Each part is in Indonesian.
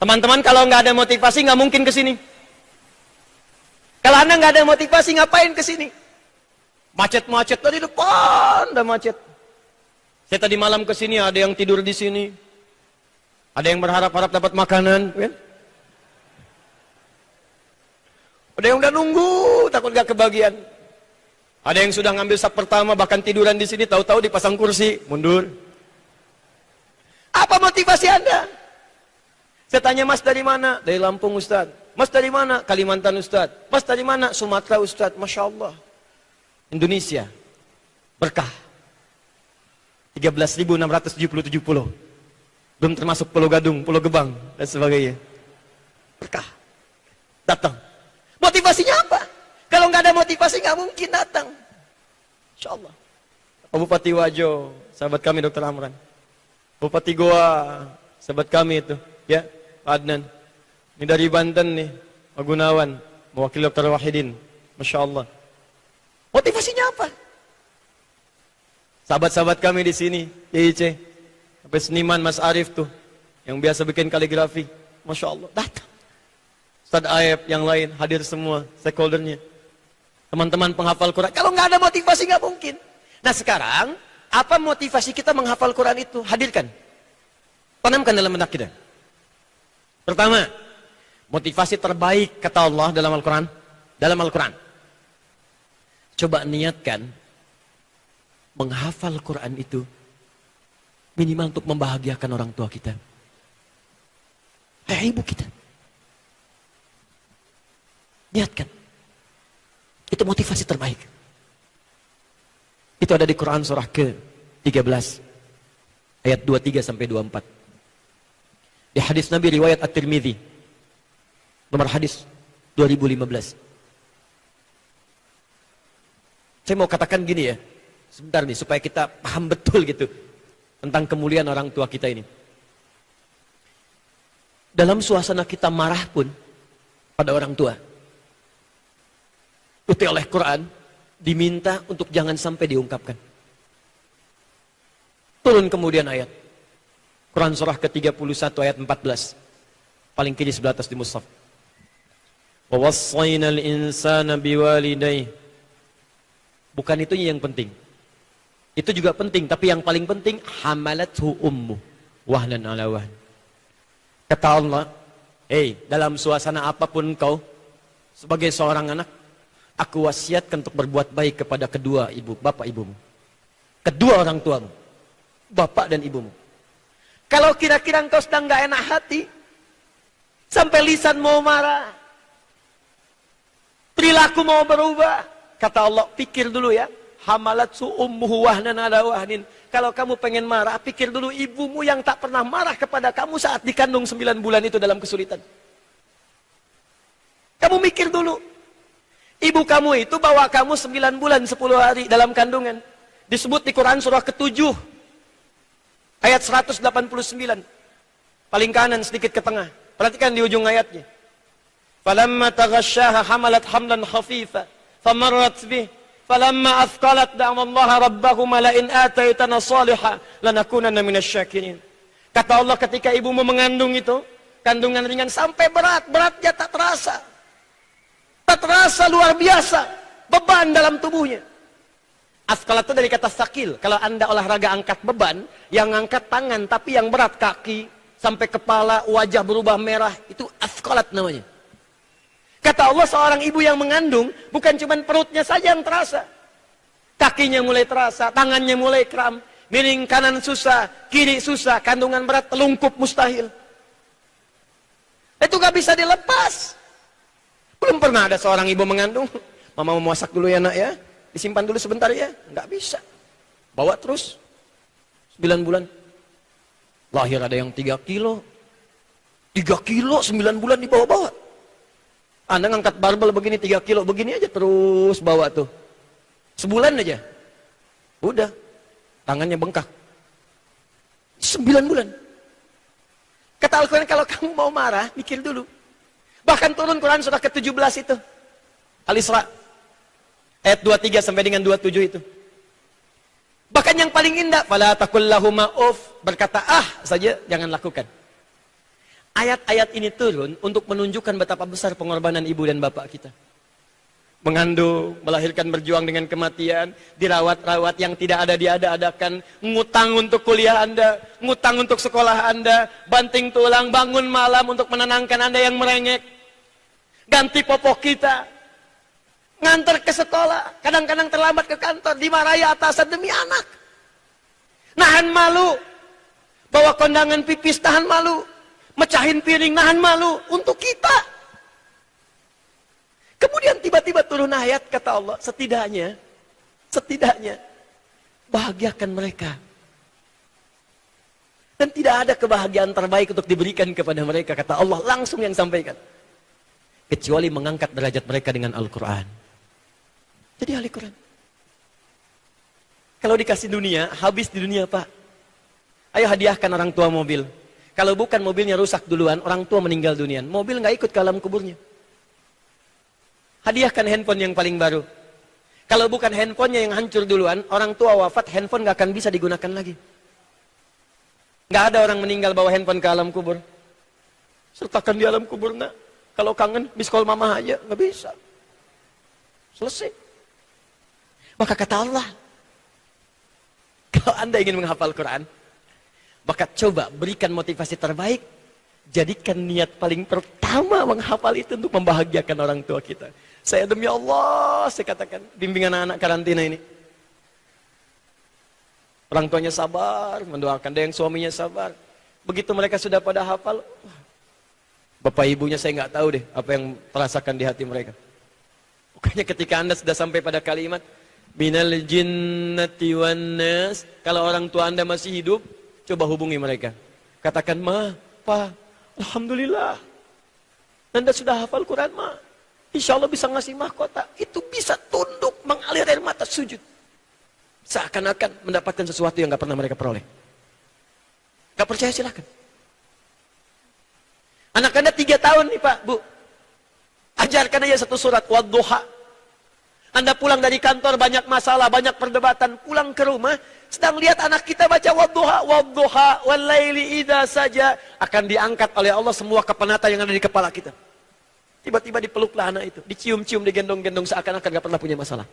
Teman-teman, kalau nggak ada motivasi, nggak mungkin ke sini. Kalau Anda nggak ada motivasi, ngapain ke sini? Macet-macet tadi depan, udah macet. Saya tadi malam ke sini, ada yang tidur di sini. Ada yang berharap-harap dapat makanan, kan? Ada yang udah nunggu, takut gak kebagian. Ada yang sudah ngambil sap pertama, bahkan tiduran di sini, tahu-tahu dipasang kursi, mundur. Apa motivasi Anda? Saya tanya, Mas dari mana? Dari Lampung, Ustaz. Mas dari mana? Kalimantan, Ustaz. Mas dari mana? Sumatera, Ustaz. Masya Allah. Indonesia. Berkah. 13.677 pulau. Belum termasuk Pulau Gadung, Pulau Gebang, dan sebagainya. Berkah. Datang. Motivasinya apa? Kalau nggak ada motivasi, nggak mungkin datang. Insya Allah. Pak Bupati Wajo, sahabat kami Dr. Amran. Bupati Goa, sahabat kami itu, ya, Pak Adnan. Ini dari Banten nih, Pak Gunawan, mewakili Dr. Wahidin. Masya Allah. Motivasinya apa? Sahabat-sahabat kami di sini, YIC, sampai seniman Mas Arif tuh, yang biasa bikin kaligrafi. Masya Allah, datang. Ustaz Aib, yang lain, hadir semua, stakeholdernya. Teman-teman penghafal Quran. Kalau nggak ada motivasi, nggak mungkin. Nah sekarang, apa motivasi kita menghafal Quran itu? Hadirkan. Tanamkan dalam benak kita. Pertama, motivasi terbaik kata Allah dalam Al-Quran. Dalam Al-Quran. Coba niatkan, menghafal Quran itu, minimal untuk membahagiakan orang tua kita. Ibu kita. Niatkan. Itu motivasi terbaik. Itu ada di Quran surah ke-13. Ayat 23 sampai 24. Di hadis Nabi riwayat At-Tirmidzi. Nomor hadis 2015. Saya mau katakan gini ya. Sebentar nih supaya kita paham betul gitu tentang kemuliaan orang tua kita ini. Dalam suasana kita marah pun pada orang tua, itu oleh Quran diminta untuk jangan sampai diungkapkan. Turun kemudian ayat Quran surah ke-31 ayat 14, paling kiri sebelah atas di mushaf. Wa wassaynal insana biwalidayhi. Bukan itu yang penting. Itu juga penting, tapi yang paling penting hamalathu ummu wahnan ala wahn. Kata Allah, dalam suasana apapun kau sebagai seorang anak, aku wasiatkan untuk berbuat baik kepada kedua bapak ibumu. Kedua orang tuamu, bapak dan ibumu. Kalau kira-kira engkau sedang gak enak hati, sampai lisan mau marah, perilaku mau berubah, kata Allah, pikir dulu ya. Hamalatsu ummuhu wahnan ala wahnin. Kalau kamu pengen marah, pikir dulu ibumu yang tak pernah marah kepada kamu saat dikandung 9 bulan itu dalam kesulitan. Kamu mikir dulu. Ibu kamu itu bawa kamu 9 bulan 10 hari dalam kandungan. Disebut di Quran surah ke-7. Ayat 189. Paling kanan sedikit ke tengah. Perhatikan di ujung ayatnya. Falamma taghasyaha hamalat hamlan khafifa. Famarrat bih. Falamma athqalat da'amallaha rabbahuma la in ataitana salihah lanakunanna minasyakirin. Kata Allah ketika ibumu mengandung itu, kandungan ringan sampai beratnya tak terasa. Tak terasa luar biasa beban dalam tubuhnya. Athqalat itu dari kata sakil. Kalau Anda olahraga angkat beban, yang angkat tangan tapi yang berat kaki sampai kepala, wajah berubah merah, itu athqalat namanya. Kata Allah, seorang ibu yang mengandung, bukan cuma perutnya saja yang terasa. Kakinya mulai terasa, tangannya mulai kram, miring kanan susah, kiri susah, kandungan berat, telungkup mustahil. Itu gak bisa dilepas. Belum pernah ada seorang ibu mengandung, mama mau masak dulu ya nak ya, disimpan dulu sebentar ya, gak bisa. Bawa terus, 9 bulan. Lahir ada yang 3 kilo, 3 kilo 9 bulan dibawa-bawa. Anda ngangkat barbel begini 3 kilo, begini aja terus bawa tuh. Sebulan aja. Udah. Tangannya bengkak. 9 bulan. Kata Al-Quran, kalau kamu mau marah, mikir dulu. Bahkan turun Quran surah ke-17 itu. Al-Isra. Ayat 23 sampai dengan 27 itu. Bahkan yang paling indah, fala taqul lahuma uff, berkata saja, jangan lakukan. Ayat-ayat ini turun untuk menunjukkan betapa besar pengorbanan ibu dan bapak kita. Mengandung, melahirkan, berjuang dengan kematian, dirawat-rawat yang tidak ada diada-adakan, ngutang untuk kuliah Anda, ngutang untuk sekolah Anda, banting tulang, bangun malam untuk menenangkan Anda yang merengek, ganti popok kita, nganter ke sekolah, kadang-kadang terlambat ke kantor, dimarahi atasan demi anak. Nahan malu, bawa kondangan pipis, tahan malu, mecahin piring, nahan malu untuk kita. Kemudian tiba-tiba turun ayat kata Allah, setidaknya bahagiakan mereka. Dan tidak ada kebahagiaan terbaik untuk diberikan kepada mereka, kata Allah, langsung yang sampaikan. Kecuali mengangkat derajat mereka dengan Al-Quran. Jadi Al-Quran. Kalau dikasih dunia, habis di dunia Pak. Ayo hadiahkan orang tua mobil. Kalau bukan mobilnya rusak duluan, orang tua meninggal dunia. Mobil nggak ikut ke alam kuburnya. Hadiahkan handphone yang paling baru. Kalau bukan handphonenya yang hancur duluan, orang tua wafat, handphone gak akan bisa digunakan lagi. Gak ada orang meninggal bawa handphone ke alam kubur. Sertakan di alam kubur nak. Kalau kangen, miss call mama aja. Gak bisa. Selesai. Maka kata Allah, kalau Anda ingin menghafal Quran, maka coba berikan motivasi terbaik. Jadikan niat paling pertama menghafal itu untuk membahagiakan orang tua kita. Saya demi Allah, saya katakan, bimbing anak-anak karantina ini. Orang tuanya sabar, mendoakan, ada yang suaminya sabar. Begitu mereka sudah pada hafal, bapak ibunya saya nggak tahu deh apa yang terasakan di hati mereka. Makanya ketika Anda sudah sampai pada kalimat, minal jinnati wan nas, kalau orang tua Anda masih hidup, coba hubungi mereka. Katakan, Ma, Pa, alhamdulillah, Anda sudah hafal Quran, Ma. Insya Allah bisa ngasih mahkota. Itu bisa tunduk, mengalir air mata, sujud. Seakan-akan mendapatkan sesuatu yang gak pernah mereka peroleh. Gak percaya silahkan. Anak Anda 3 tahun nih Pak, Bu. Ajarkan aja satu surat, Wadduha. Anda pulang dari kantor, banyak masalah, banyak perdebatan. Pulang ke rumah, sedang lihat anak kita baca Wadduha. Wadduha, wallaili idha saja. Akan diangkat oleh Allah semua kepenatan yang ada di kepala kita. Tiba-tiba dipeluklah anak itu, dicium-cium, digendong-gendong, seakan-akan gak pernah punya masalah.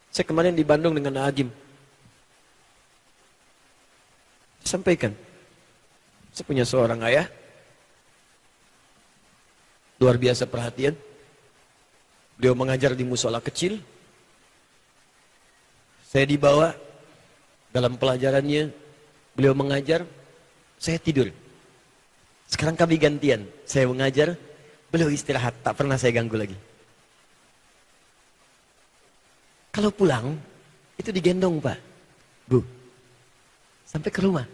Saya kemarin di Bandung dengan Agim. Sampaikan, saya punya seorang ayah, luar biasa perhatian. Beliau mengajar di musola kecil. Saya dibawa dalam pelajarannya, beliau mengajar, saya tidur. Sekarang kami gantian, saya mengajar, beliau istirahat, tak pernah saya ganggu lagi. Kalau pulang, itu digendong Pak, Bu, sampai ke rumah.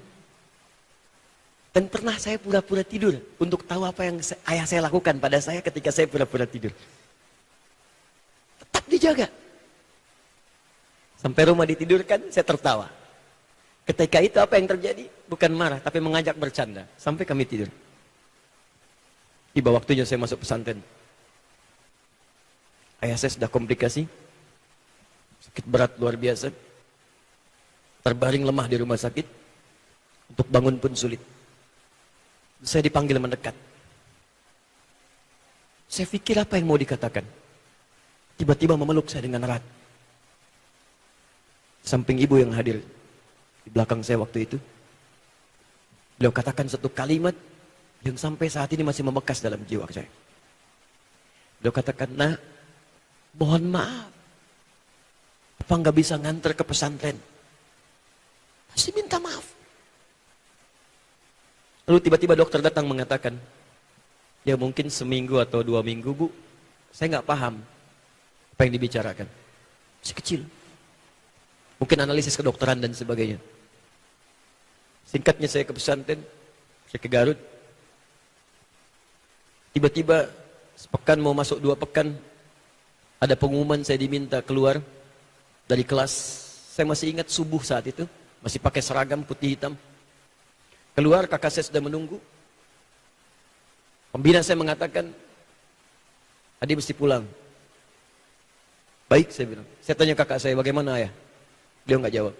Dan pernah saya pura-pura tidur, untuk tahu apa yang ayah saya lakukan pada saya ketika saya pura-pura tidur. Tetap dijaga. Sampai rumah ditidurkan, saya tertawa. Ketika itu apa yang terjadi? Bukan marah, tapi mengajak bercanda. Sampai kami tidur. Tiba waktunya saya masuk pesantren. Ayah saya sudah komplikasi. Sakit berat luar biasa. Terbaring lemah di rumah sakit. Untuk bangun pun sulit. Saya dipanggil mendekat. Saya pikir apa yang mau dikatakan. Tiba-tiba memeluk saya dengan erat. Samping ibu yang hadir di belakang saya waktu itu, beliau katakan satu kalimat yang sampai saat ini masih membekas dalam jiwa saya. Beliau katakan, Nah, mohon maaf, apa nggak bisa nganter ke pesantren? Masih minta maaf. Lalu tiba-tiba dokter datang mengatakan, ya mungkin seminggu atau 2 minggu Bu, saya nggak paham apa yang dibicarakan. Masih kecil. Mungkin analisis kedokteran dan sebagainya. Singkatnya saya ke pesantren, saya ke Garut. Tiba-tiba sepekan mau masuk 2 pekan, ada pengumuman saya diminta keluar dari kelas. Saya masih ingat subuh saat itu, masih pakai seragam putih hitam. Keluar, kakak saya sudah menunggu. Pembina saya mengatakan, Adi mesti pulang. Baik, saya bilang. Saya tanya kakak saya, bagaimana ayah? Beliau nggak jawab.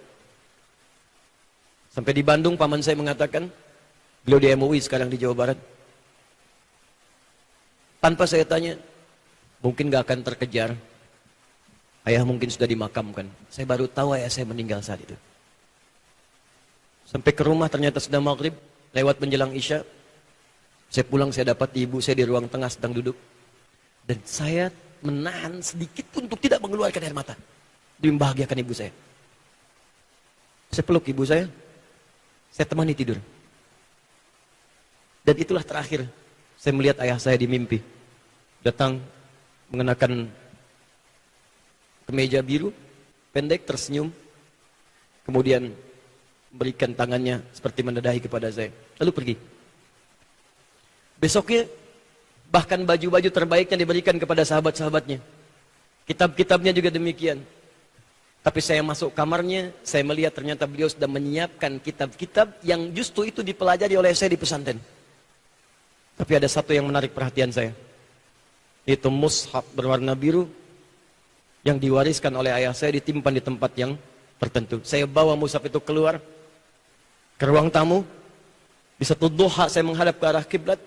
Sampai di Bandung, paman saya mengatakan, Beliau di MUI sekarang di Jawa Barat. Tanpa saya tanya, mungkin gak akan terkejar. Ayah mungkin sudah dimakamkan. Saya baru tahu ayah saya meninggal saat itu. Sampai ke rumah ternyata sudah maghrib, lewat menjelang isya. Saya pulang, saya dapat ibu saya di ruang tengah sedang duduk. Dan saya menahan sedikit untuk tidak mengeluarkan air mata. Demi membahagiakan ibu saya. Saya peluk ibu saya temani tidur. Dan itulah terakhir saya melihat ayah saya di mimpi. Datang mengenakan kemeja biru, pendek, tersenyum. Kemudian berikan tangannya seperti mendadah kepada saya. Lalu pergi. Besoknya, bahkan baju-baju terbaiknya diberikan kepada sahabat-sahabatnya. Kitab-kitabnya juga demikian. Tapi saya masuk kamarnya, saya melihat ternyata beliau sudah menyiapkan kitab-kitab yang justru itu dipelajari oleh saya di pesantren. Tapi ada satu yang menarik perhatian saya. Itu mushaf berwarna biru yang diwariskan oleh ayah saya, ditimpan di tempat yang tertentu. Saya bawa mushaf itu keluar ke ruang tamu. Di satu duha saya menghadap ke arah kiblat.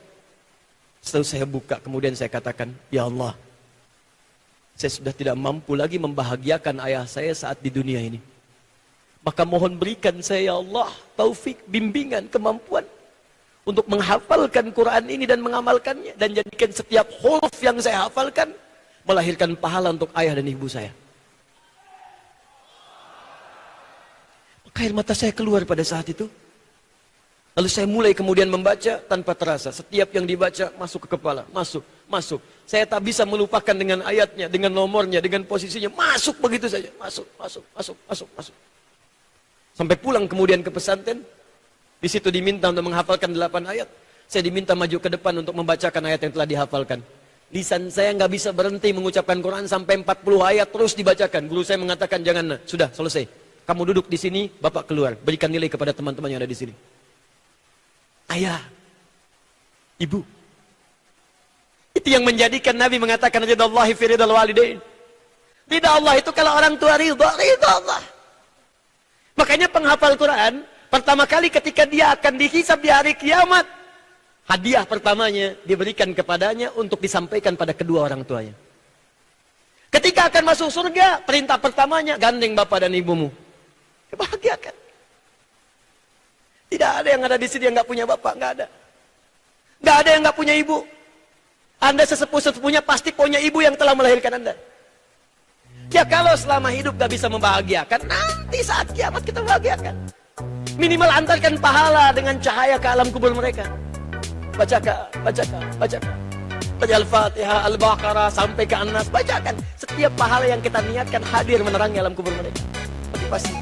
Setelah saya buka, kemudian saya katakan, ya Allah, saya sudah tidak mampu lagi membahagiakan ayah saya saat di dunia ini. Maka mohon berikan saya, ya Allah, taufik, bimbingan, kemampuan untuk menghafalkan Quran ini dan mengamalkannya. Dan jadikan setiap huruf yang saya hafalkan melahirkan pahala untuk ayah dan ibu saya. Maka air mata saya keluar pada saat itu. Lalu saya mulai kemudian membaca tanpa terasa. Setiap yang dibaca masuk ke kepala. Masuk. Saya tak bisa melupakan dengan ayatnya, dengan nomornya, dengan posisinya. Masuk begitu saja. Masuk. Sampai pulang kemudian ke pesantren. Di situ diminta untuk menghafalkan 8 ayat. Saya diminta maju ke depan untuk membacakan ayat yang telah dihafalkan. Lisan saya nggak bisa berhenti mengucapkan Quran sampai 40 ayat terus dibacakan. Guru saya mengatakan, jangan, sudah selesai. Kamu duduk di sini, Bapak keluar. Berikan nilai kepada teman-teman yang ada di sini. Ayah, ibu. Itu yang menjadikan Nabi mengatakan ridallahi fi ridal walidain. Ridha Allah itu kalau orang tua ridha Allah. Makanya penghafal Quran pertama kali ketika dia akan dihisab di hari kiamat, hadiah pertamanya diberikan kepadanya untuk disampaikan pada kedua orang tuanya. Ketika akan masuk surga, perintah pertamanya gandeng bapak dan ibumu. Kebahagiakan. Tidak ada yang ada di sini yang nggak punya bapak, nggak ada. Nggak ada yang nggak punya ibu. Anda sesepuh-sepuhnya pasti punya ibu yang telah melahirkan Anda. Ya kalau selama hidup nggak bisa membahagiakan, nanti saat kiamat kita bahagiakan. Minimal antarkan pahala dengan cahaya ke alam kubur mereka. Bacakan. Baca Al-Fatihah, Al-Baqarah, sampai ke An-Nas. Bacakan. Setiap pahala yang kita niatkan hadir menerangi alam kubur mereka. Tapi pasti.